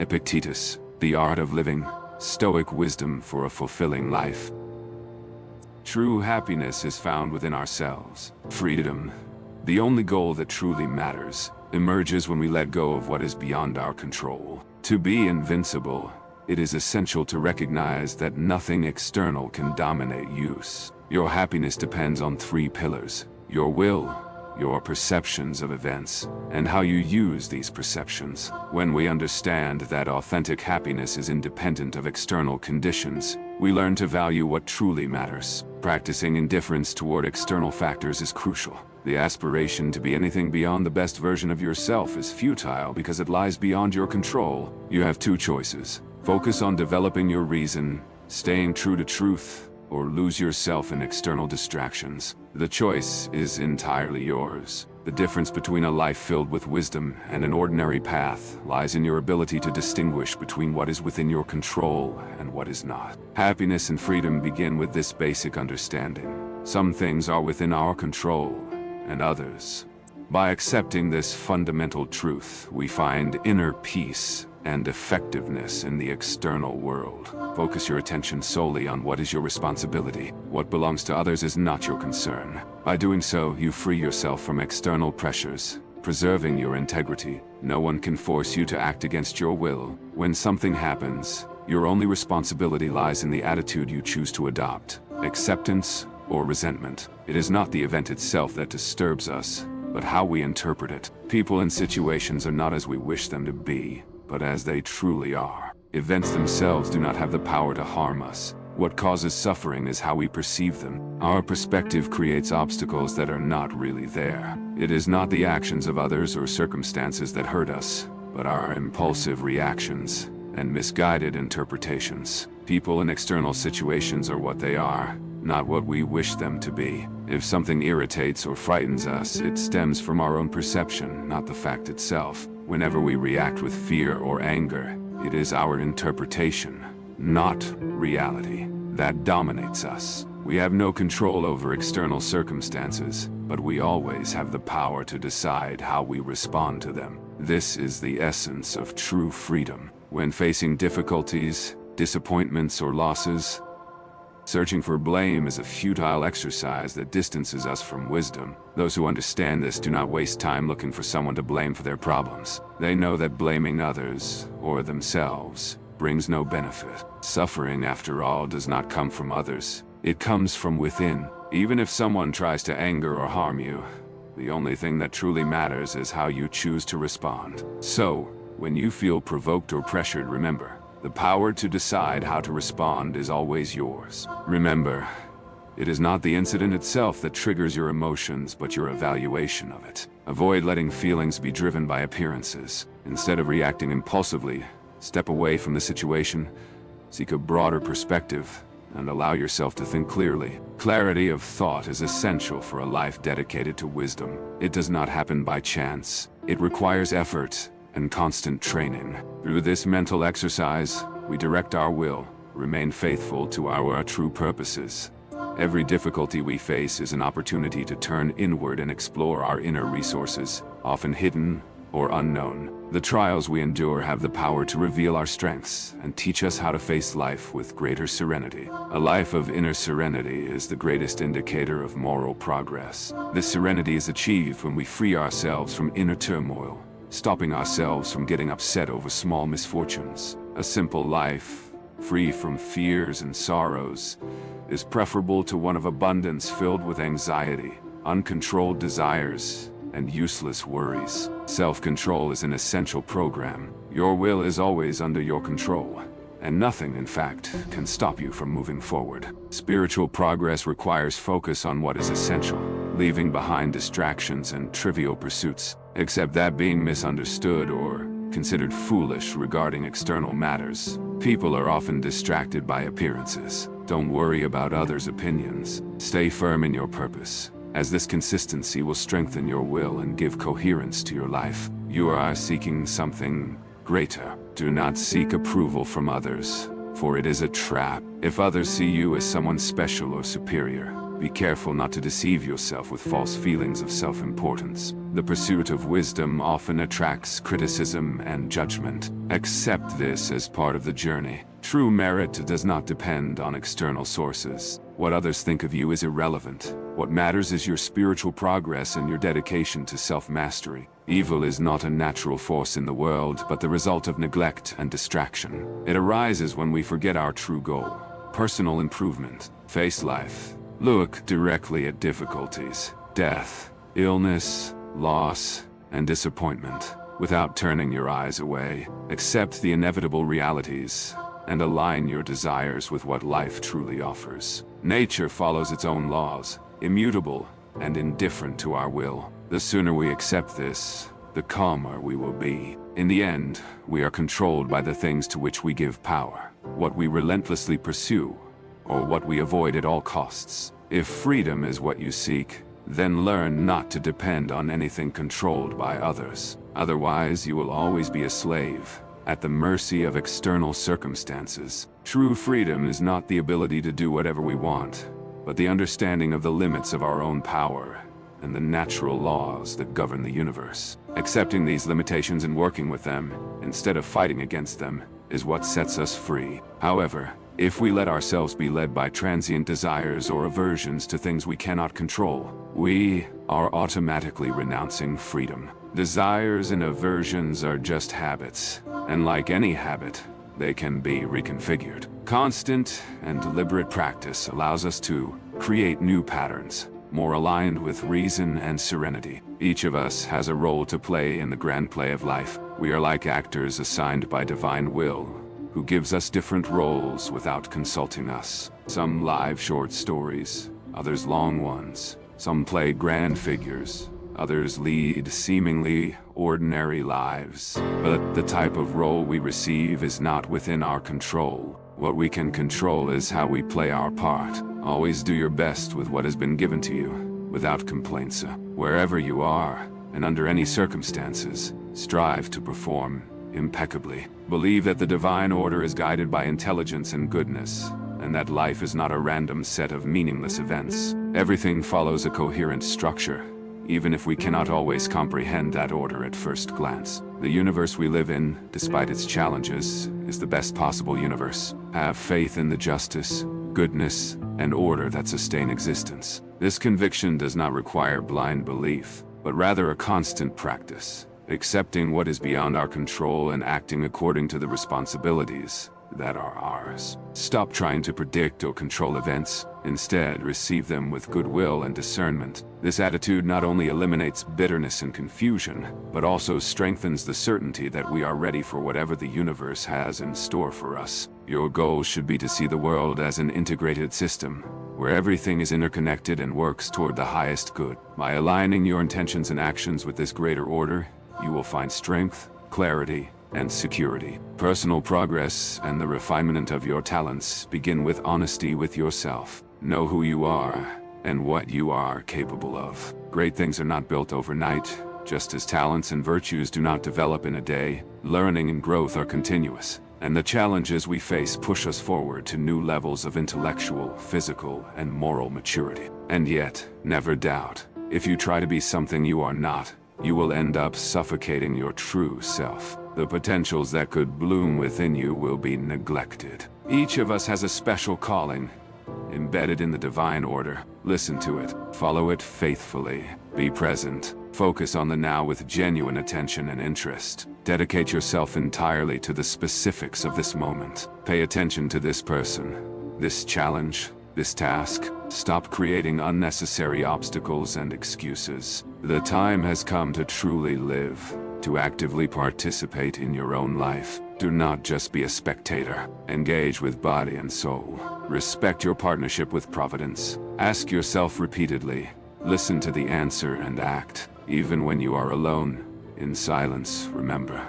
Epictetus, The Art of Living, Stoic Wisdom for a Fulfilling Life. True happiness is found within ourselves. Freedom, the only goal that truly matters, emerges when we let go of what is beyond our control. To be invincible, it is essential to recognize that nothing external can dominate you. Your happiness depends on three pillars: your will, your perceptions of events, and how you use these perceptions. When we understand that authentic happiness is independent of external conditions, we learn to value what truly matters. Practicing indifference toward external factors is crucial. The aspiration to be anything beyond the best version of yourself is futile because it lies beyond your control. You have two choices: focus on developing your reason, staying true to truth, or lose yourself in external distractions. The choice is entirely yours. The difference between a life filled with wisdom and an ordinary path lies in your ability to distinguish between what is within your control and what is not. Happiness and freedom begin with this basic understanding. Some things are within our control, and others. By accepting this fundamental truth, we find inner peace and effectiveness in the external world. Focus your attention solely on what is your responsibility. What belongs to others is not your concern. By doing so, you free yourself from external pressures, preserving your integrity. No one can force you to act against your will. When something happens, your only responsibility lies in the attitude you choose to adopt: acceptance or resentment. It is not the event itself that disturbs us, but how we interpret it. People and situations are not as we wish them to be, but as they truly are. Events themselves do not have the power to harm us. What causes suffering is how we perceive them. Our perspective creates obstacles that are not really there. It is not the actions of others or circumstances that hurt us, but our impulsive reactions and misguided interpretations. People and external situations are what they are, not what we wish them to be. If something irritates or frightens us, it stems from our own perception, not the fact itself. Whenever we react with fear or anger, it is our interpretation, not reality, that dominates us. We have no control over external circumstances, but we always have the power to decide how we respond to them. This is the essence of true freedom. When facing difficulties, disappointments, or losses, searching for blame is a futile exercise that distances us from wisdom. Those who understand this do not waste time looking for someone to blame for their problems. They know that blaming others, or themselves, brings no benefit. Suffering, after all, does not come from others. It comes from within. Even if someone tries to anger or harm you, the only thing that truly matters is how you choose to respond. So, when you feel provoked or pressured, remember, the power to decide how to respond is always yours. Remember, it is not the incident itself that triggers your emotions, but your evaluation of it. Avoid letting feelings be driven by appearances. Instead of reacting impulsively, step away from the situation, seek a broader perspective, and allow yourself to think clearly. Clarity of thought is essential for a life dedicated to wisdom. It does not happen by chance. It requires effort and constant training. Through this mental exercise, we direct our will, remain faithful to our true purposes. Every difficulty we face is an opportunity to turn inward and explore our inner resources, often hidden or unknown. The trials we endure have the power to reveal our strengths and teach us how to face life with greater serenity. A life of inner serenity is the greatest indicator of moral progress. This serenity is achieved when we free ourselves from inner turmoil, stopping ourselves from getting upset over small misfortunes. A simple life, free from fears and sorrows, is preferable to one of abundance filled with anxiety, uncontrolled desires, and useless worries. Self-control is an essential program. Your will is always under your control, and nothing, in fact, can stop you from moving forward. Spiritual progress requires focus on what is essential, leaving behind distractions and trivial pursuits. Except that being misunderstood or considered foolish regarding external matters. People are often distracted by appearances. Don't worry about others' opinions. Stay firm in your purpose, as this consistency will strengthen your will and give coherence to your life. You are seeking something greater. Do not seek approval from others, for it is a trap. If others see you as someone special or superior, be careful not to deceive yourself with false feelings of self-importance. The pursuit of wisdom often attracts criticism and judgment. Accept this as part of the journey. True merit does not depend on external sources. What others think of you is irrelevant. What matters is your spiritual progress and your dedication to self-mastery. Evil is not a natural force in the world, but the result of neglect and distraction. It arises when we forget our true goal: personal improvement. Face life. Look directly at difficulties, death, illness, loss, and disappointment, without turning your eyes away. Accept the inevitable realities and align your desires with what life truly offers. Nature follows its own laws, immutable and indifferent to our will. The sooner we accept this, the calmer we will be. In the end, we are controlled by the things to which we give power, what we relentlessly pursue, or what we avoid at all costs. If freedom is what you seek, then learn not to depend on anything controlled by others. Otherwise, you will always be a slave, at the mercy of external circumstances. True freedom is not the ability to do whatever we want, but the understanding of the limits of our own power and the natural laws that govern the universe. Accepting these limitations and working with them, instead of fighting against them, is what sets us free. However, if we let ourselves be led by transient desires or aversions to things we cannot control, we are automatically renouncing freedom. Desires and aversions are just habits, and like any habit, they can be reconfigured. Constant and deliberate practice allows us to create new patterns, more aligned with reason and serenity. Each of us has a role to play in the grand play of life. We are like actors assigned by divine will, who gives us different roles without consulting us. Some live short stories, others long ones. Some play grand figures, others lead seemingly ordinary lives. But the type of role we receive is not within our control. What we can control is how we play our part. Always do your best with what has been given to you, without complaints. Wherever you are, and under any circumstances, strive to perform impeccably. Believe that the divine order is guided by intelligence and goodness, and that life is not a random set of meaningless events. Everything follows a coherent structure, even if we cannot always comprehend that order at first glance. The universe we live in, despite its challenges, is the best possible universe. Have faith in the justice, goodness, and order that sustain existence. This conviction does not require blind belief, but rather a constant practice, accepting what is beyond our control and acting according to the responsibilities that are ours. Stop trying to predict or control events. Instead, receive them with goodwill and discernment. This attitude not only eliminates bitterness and confusion, but also strengthens the certainty that we are ready for whatever the universe has in store for us. Your goal should be to see the world as an integrated system, where everything is interconnected and works toward the highest good. By aligning your intentions and actions with this greater order, you will find strength, clarity, and security. Personal progress and the refinement of your talents begin with honesty with yourself. Know who you are and what you are capable of. Great things are not built overnight. Just as talents and virtues do not develop in a day, learning and growth are continuous. And the challenges we face push us forward to new levels of intellectual, physical, and moral maturity. And yet, never doubt, if you try to be something you are not, you will end up suffocating your true self. The potentials that could bloom within you will be neglected. Each of us has a special calling, embedded in the divine order. Listen to it, follow it faithfully, be present, focus on the now with genuine attention and interest. Dedicate yourself entirely to the specifics of this moment. Pay attention to this person, this challenge, this task. Stop creating unnecessary obstacles and excuses. The time has come to truly live, to actively participate in your own life. Do not just be a spectator. Engage with body and soul. Respect your partnership with Providence. Ask yourself repeatedly. Listen to the answer and act. Even when you are alone, in silence, remember.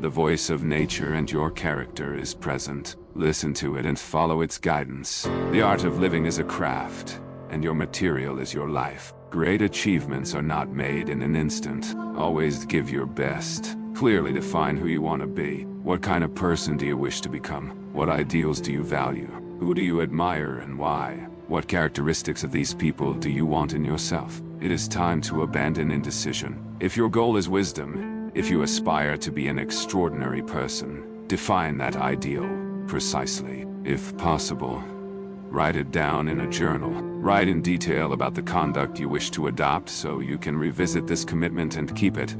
The voice of nature and your character is present. Listen to it and follow its guidance. The art of living is a craft, and your material is your life. Great achievements are not made in an instant. Always give your best, Clearly define who you want to be. What kind of person do you wish to become? What ideals do you value? Who do you admire and why? What characteristics of these people do you want in yourself? It is time to abandon indecision. If your goal is wisdom, if you aspire to be an extraordinary person, define that ideal precisely. If possible, write it down in a journal. Write in detail about the conduct you wish to adopt so you can revisit this commitment and keep it,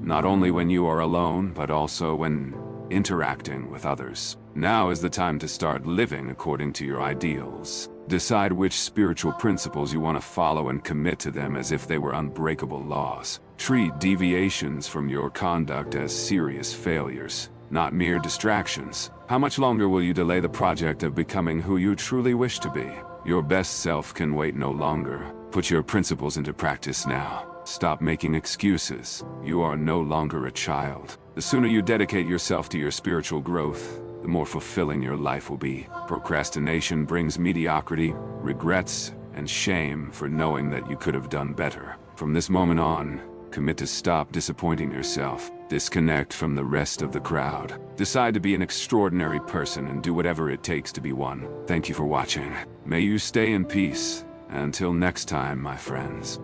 not only when you are alone, but also when interacting with others. Now is the time to start living according to your ideals. Decide which spiritual principles you want to follow and commit to them as if they were unbreakable laws. Treat deviations from your conduct as serious failures, not mere distractions. How much longer will you delay the project of becoming who you truly wish to be? Your best self can wait no longer. Put your principles into practice now. Stop making excuses. You are no longer a child. The sooner you dedicate yourself to your spiritual growth, the more fulfilling your life will be. Procrastination brings mediocrity, regrets, and shame for knowing that you could have done better. From this moment on, commit to stop disappointing yourself. Disconnect from the rest of the crowd. Decide to be an extraordinary person and do whatever it takes to be one. Thank you for watching. May you stay in peace. Until next time, my friends.